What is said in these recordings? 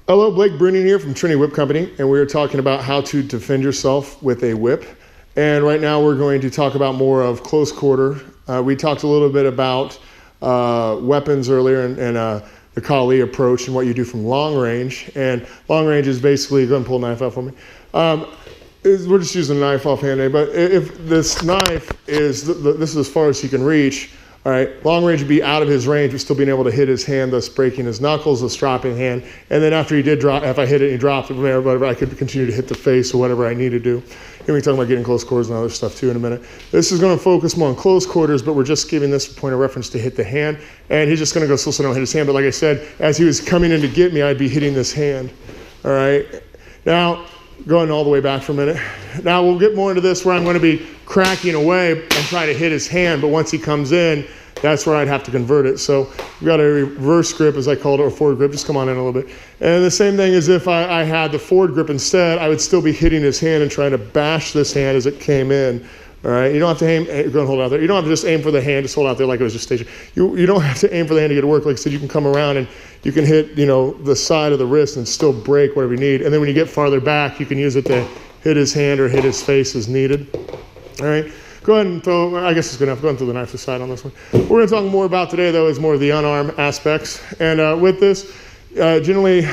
Hello, Blake Bruning here from Trinity Whip Company, and we're talking about how to defend yourself with a whip. And right now we're going to talk about more of close quarter. We talked a little bit about weapons earlier and the Kali approach and what you do from long range. And long range is basically, go ahead and pull a knife out for me. We're just using a knife offhand, but if this knife is, this is as far as he can reach, all right, long range would be out of his range, but still being able to hit his hand, thus breaking his knuckles, thus dropping hand. And then after he did drop, if I hit it and he dropped it from there, whatever, I could continue to hit the face or whatever I need to do. And we can talk about getting close quarters and other stuff too in a minute. This is going to focus more on close quarters, but we're just giving this point of reference to hit the hand. And he's just going to go so I don't hit his hand. But like I said, as he was coming in to get me, I'd be hitting this hand. All right. Now, going all the way back for a minute. Now we'll get more into this where I'm going to be cracking away and trying to hit his hand. But once he comes in, that's where I'd have to convert it. So we've got a reverse grip, as I called it, or forward grip. Just come on in a little bit. And the same thing is if I had the forward grip instead, I would still be hitting his hand and trying to bash this hand as it came in. All right, you don't have to aim. Go ahead and hold it out there. You don't have to just aim for the hand. Just hold out there like it was just stationary. You don't have to aim for the hand to get it to work. Like I said, you can come around and you can hit, the side of the wrist and still break whatever you need. And then when you get farther back, you can use it to hit his hand or hit his face as needed. All right. Go ahead and throw, I guess it's good enough. Go ahead and throw the knife aside on this one. What we're going to talk more about today, though, is more of the unarmed aspects. And with this, generally,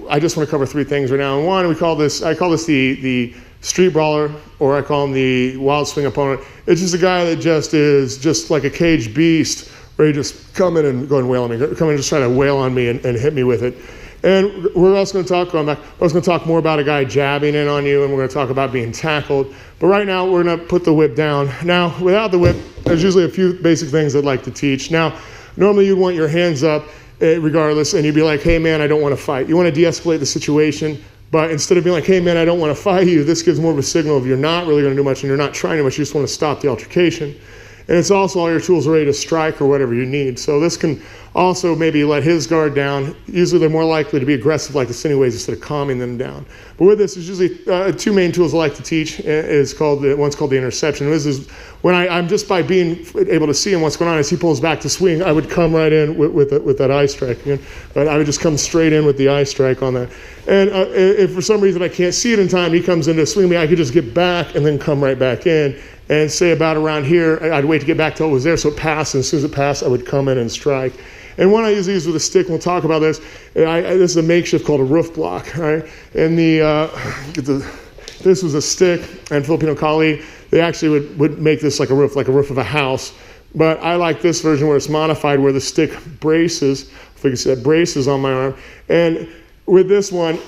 I just want to cover three things right now. And one, I call this the street brawler, or I call him the wild swing opponent. It's just a guy that just is just like a caged beast, where he just come in and go and wail on me, come in and just try to wail on me and hit me with it. And we're also going to talk, going back, we're also going to talk more about a guy jabbing in on you, and we're going to talk about being tackled. But right now, we're going to put the whip down. Now, without the whip, there's usually a few basic things I'd like to teach. Now, normally you'd want your hands up regardless, and you'd be like, hey, man, I don't want to fight. You want to de-escalate the situation, but instead of being like, hey, man, I don't want to fight you, this gives more of a signal of you're not really going to do much and you're not trying too much. You just want to stop the altercation. And it's also all your tools are ready to strike or whatever you need. So this can also maybe let his guard down. Usually they're more likely to be aggressive like this anyways instead of calming them down. But with this, there's usually two main tools I like to teach. One's called the interception. This is when I'm just by being able to see him what's going on as he pulls back to swing, I would come right in with that eye strike again. But I would just come straight in with the eye strike on that. And if for some reason I can't see it in time, he comes in to swing me, I could just get back and then come right back in. And say about around here, I'd wait to get back till it was there so it passed. And as soon as it passed, I would come in and strike. And one I usually use with a stick, and we'll talk about this. This is a makeshift called a roof block. Right? And this was a stick, and Filipino Kali, they actually would make this like a roof of a house. But I like this version where it's modified, where the stick braces, if we can say that, braces on my arm. And with this one,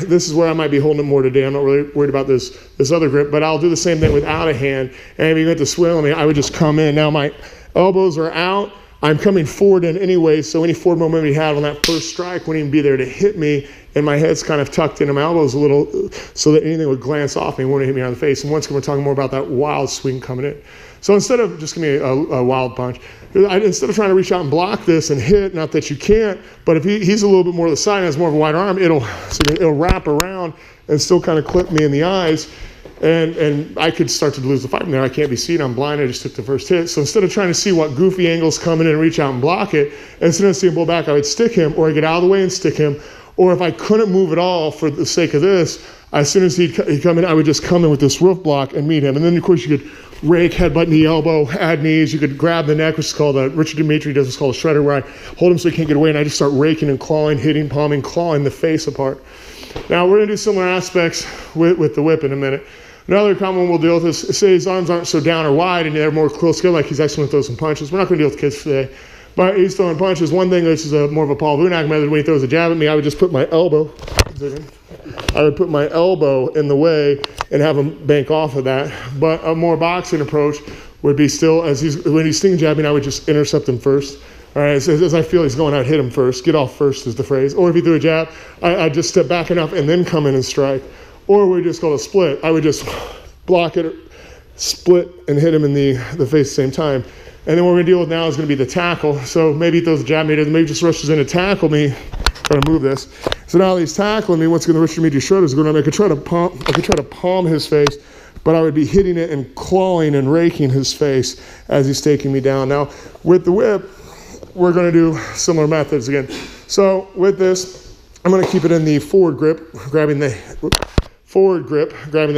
this is where I might be holding it more today. I'm not really worried about this other grip, but I'll do the same thing without a hand. And if you get to swing on me, I would just come in. Now my elbows are out. I'm coming forward in anyway, so any forward momentum you had on that first strike wouldn't even be there to hit me. And my head's kind of tucked in, and my elbows a little, so that anything would glance off me and wouldn't hit me on the face. And once again, we're talking more about that wild swing coming in. So instead of just giving me a wild punch, instead of trying to reach out and block this and hit, not that you can't, but if he's a little bit more to the side and has more of a wide arm, it'll wrap around and still kind of clip me in the eyes. And I could start to lose the fight from there. I can't be seen. I'm blind. I just took the first hit. So instead of trying to see what goofy angle's coming in and reach out and block it, instead of seeing him pull back, I would stick him, or I get out of the way and stick him. Or if I couldn't move at all for the sake of this, as soon as he'd come in, I would just come in with this roof block and meet him. And then, of course, you could rake, headbutt, knee, elbow, add knees. You could grab the neck, which is called Richard Dimitri does what's called a shredder, where I hold him so he can't get away, and I just start raking and clawing, hitting, palming, clawing the face apart. Now, we're going to do similar aspects with the whip in a minute. Another common one we'll deal with is, say his arms aren't so down or wide and they're more close together, like he's actually going to throw some punches. We're not going to deal with kids today. But he's throwing punches. One thing, this is more of a Paul Bruning method, when he throws a jab at me, I would just put my elbow in the way and have him bank off of that. But a more boxing approach would be still, when he's sting jabbing, I would just intercept him first. All right, as I feel he's going, I'd hit him first. Get off first is the phrase. Or if he threw a jab, I'd just step back enough and then come in and strike. Or we just call it a split. I would just block it, split, and hit him in the face at the same time. And then what we're going to deal with now is going to be the tackle. So maybe he throws a jab at me, maybe just rushes in to tackle me. Trying to move this. So now he's tackling me. What's going to Richard Dimitri shredder is going to, I could try to palm his face, but I would be hitting it and clawing and raking his face as he's taking me down. Now, with the whip, we're going to do similar methods again. So with this, I'm going to keep it in the forward grip, grabbing the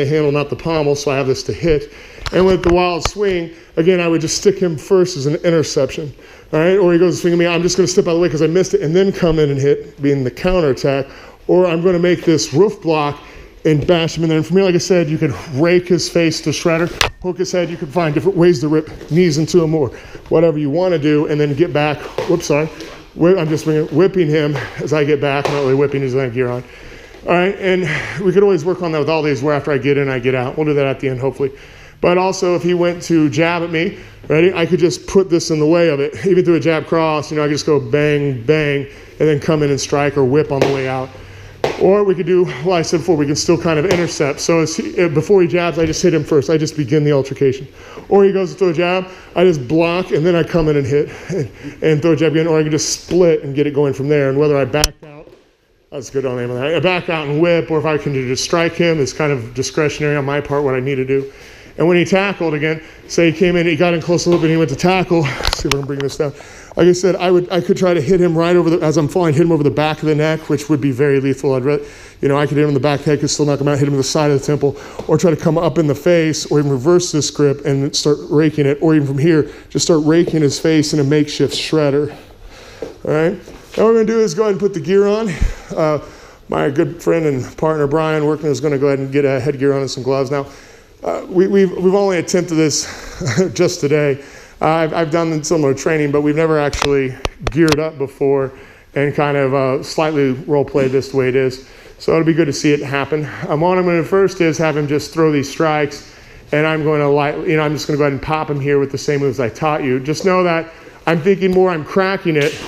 handle, not the pommel, so I have this to hit. And with the wild swing, again, I would just stick him first as an interception. All right, or he goes to swing at me, I'm just going to step out of the way because I missed it, and then come in and hit, being the counter attack. Or I'm going to make this roof block and bash him in there. And for me, like I said, you could rake his face to shredder, hook his head. You can find different ways to rip knees into him or whatever you want to do, and then get back. I'm just whipping him as I get back. I'm not really whipping his gear on. All right, and we could always work on that with all these where after I get in, I get out. We'll do that at the end, hopefully. But also, if he went to jab at me, ready, I could just put this in the way of it. Even through a jab cross, I could just go bang, bang, and then come in and strike or whip on the way out. Or we could do, well, I said before, we can still kind of intercept. So before he jabs, I just hit him first. I just begin the altercation. Or he goes to throw a jab, I just block, and then I come in and hit and throw a jab again. Or I can just split and get it going from there. And whether I back out, that's a good name of that. I back out and whip, or if I can just strike him, it's kind of discretionary on my part what I need to do. And when he tackled again, say he came in, he got in close a little bit, and he went to tackle. Let's see if I can bring this down. Like I said, I could try to hit him right over as I'm falling, hit him over the back of the neck, which would be very lethal. I could hit him in the back of the head, could still knock him out, hit him in the side of the temple, or try to come up in the face, or even reverse this grip and start raking it, or even from here, just start raking his face in a makeshift shredder. All right? Now what we're going to do is go ahead and put the gear on. My good friend and partner, Brian Workman, is going to go ahead and get a headgear on and some gloves. Now, we've only attempted this just today. I've done similar training, but we've never actually geared up before and kind of slightly role-played this the way it is. So it'll be good to see it happen. What I'm going to do first is have him just throw these strikes, and I'm going to I'm just going to go ahead and pop him here with the same moves I taught you. Just know that I'm thinking more I'm cracking it,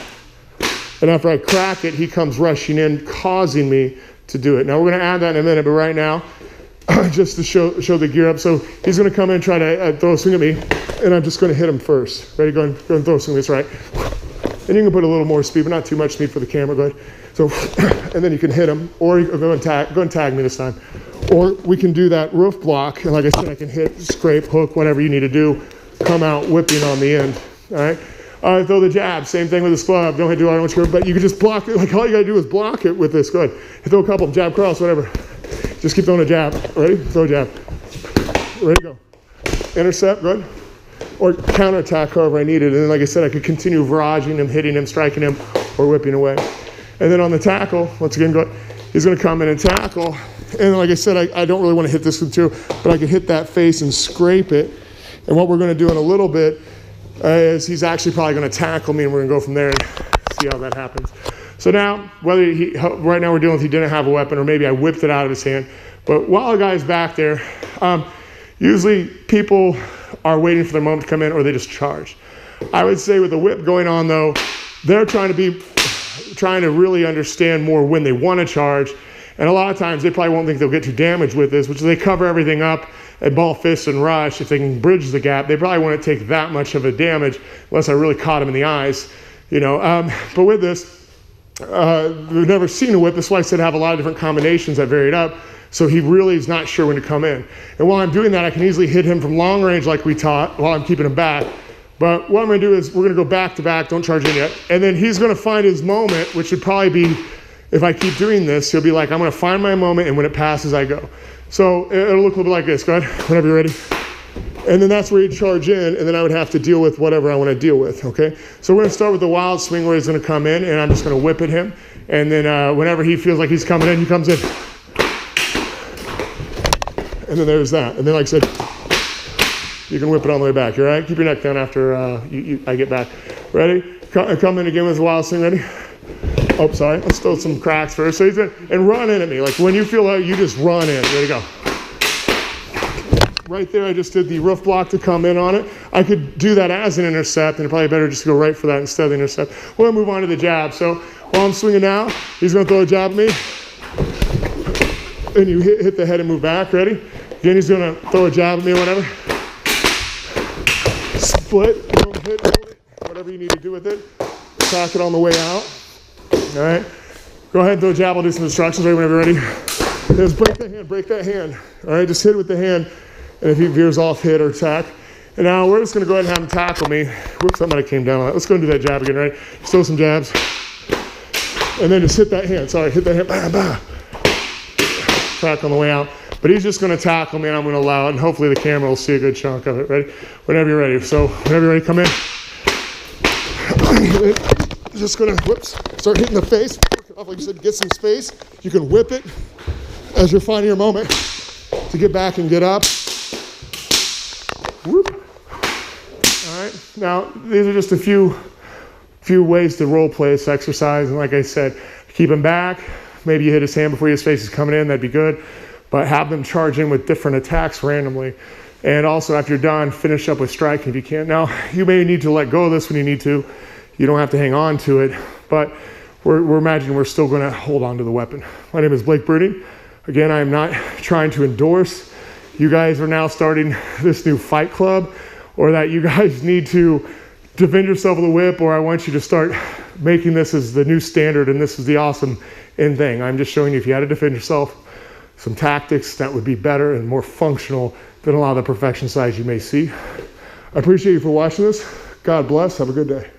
and after I crack it, he comes rushing in, causing me to do it. Now we're going to add that in a minute, but right now, just to show the gear up. So he's going to come in and try to throw a swing at me, and I'm just going to hit him first. Ready? Go and throw a swing. That's right. And you can put a little more speed, but not too much speed for the camera. Go ahead. So, and then you can hit him, or go and tag me this time. Or we can do that roof block, and like I said, I can hit, scrape, hook, whatever you need to do. Come out whipping on the end. All right. Throw the jab. Same thing with this glove. Don't do it much, but you can just block it. Like all you got to do is block it with this. Go ahead. Throw a couple, jab, cross, whatever. Just keep throwing a jab. Ready? Throw a jab. Ready to go. Intercept. Good. Or counterattack however I need it. And then, like I said, I could continue barraging him, hitting him, striking him, or whipping away. And then on the tackle, once again, he's going to come in and tackle. And like I said, I don't really want to hit this one too, but I can hit that face and scrape it. And what we're going to do in a little bit is he's actually probably going to tackle me, and we're going to go from there and see how that happens. So now, right now we're dealing with he didn't have a weapon, or maybe I whipped it out of his hand. But while the guy's back there, usually people are waiting for their moment to come in, or they just charge. I would say with the whip going on, though, they're trying to really understand more when they want to charge. And a lot of times they probably won't think they'll get too damaged with this, which is they cover everything up at ball, fist, and rush. If they can bridge the gap, they probably won't take that much of a damage unless I really caught him in the eyes. But with this, we've never seen a whip. That's why I said have a lot of different combinations that varied up. So he really is not sure when to come in. And while I'm doing that, I can easily hit him from long range like we taught while I'm keeping him back. But what I'm going to do is we're going to go back to back. Don't charge in yet. And then he's going to find his moment, which would probably be, if I keep doing this, he'll be like, I'm going to find my moment, and when it passes, I go. So it'll look a little bit like this. Go ahead, whenever you're ready. And then that's where he'd charge in, and then I would have to deal with whatever I want to deal with, okay? So we're going to start with the wild swing where he's going to come in, and I'm just going to whip at him. And then whenever he feels like he's coming in, he comes in. And then there's that. And then, like I said, you can whip it on the way back. You all right? Keep your neck down after I get back. Ready? Come in again with the wild swing. Ready? Oh, sorry. Let's throw some cracks first. So he's in, and run in at me. Like when you feel like you just run in. Ready to go. Right there, I just did the roof block to come in on it. I could do that as an intercept, and probably better just to go right for that instead of the intercept. We'll move on to the jab. So while I'm swinging now, he's going to throw a jab at me. And you hit the head and move back. Ready? Again, he's going to throw a jab at me or whatever. Split, don't hit, hold it, whatever you need to do with it. Tack it on the way out. All right? Go ahead and throw a jab. I'll do some instructions right whenever you're ready. Just break that hand. All right? Just hit it with the hand. And if he veers off, hit or tack. And now we're just going to go ahead and have him tackle me. Whoops, that might have came down on that. Let's go and do that jab again, right? Just throw some jabs. and then just hit that hand. Sorry, hit that hand. Bah, bah. Crack on the way out. But he's just going to tackle me, and I'm going to allow it, and hopefully the camera will see a good chunk of it. Ready? Whenever you're ready. So whenever you're ready, come in. Just going to, whoops, start hitting the face. Like you said, get some space. You can whip it as you're finding your moment to get back and get up. Whoop. All right. Now, these are just a few ways to role play this exercise. And like I said, keep him back. Maybe you hit his hand before his face is coming in. That'd be good. But have them charge in with different attacks randomly. And also, after you're done, finish up with striking if you can. Now, you may need to let go of this when you need to. You don't have to hang on to it. But we're imagining we're still going to hold on to the weapon. My name is Blake Bruning. Again, I am not trying to endorse you guys are now starting this new fight club, or that you guys need to defend yourself with a whip, or I want you to start making this as the new standard and this is the awesome end thing. I'm just showing you if you had to defend yourself, some tactics that would be better and more functional than a lot of the perfection sides you may see. I appreciate you for watching this. God bless. Have a good day.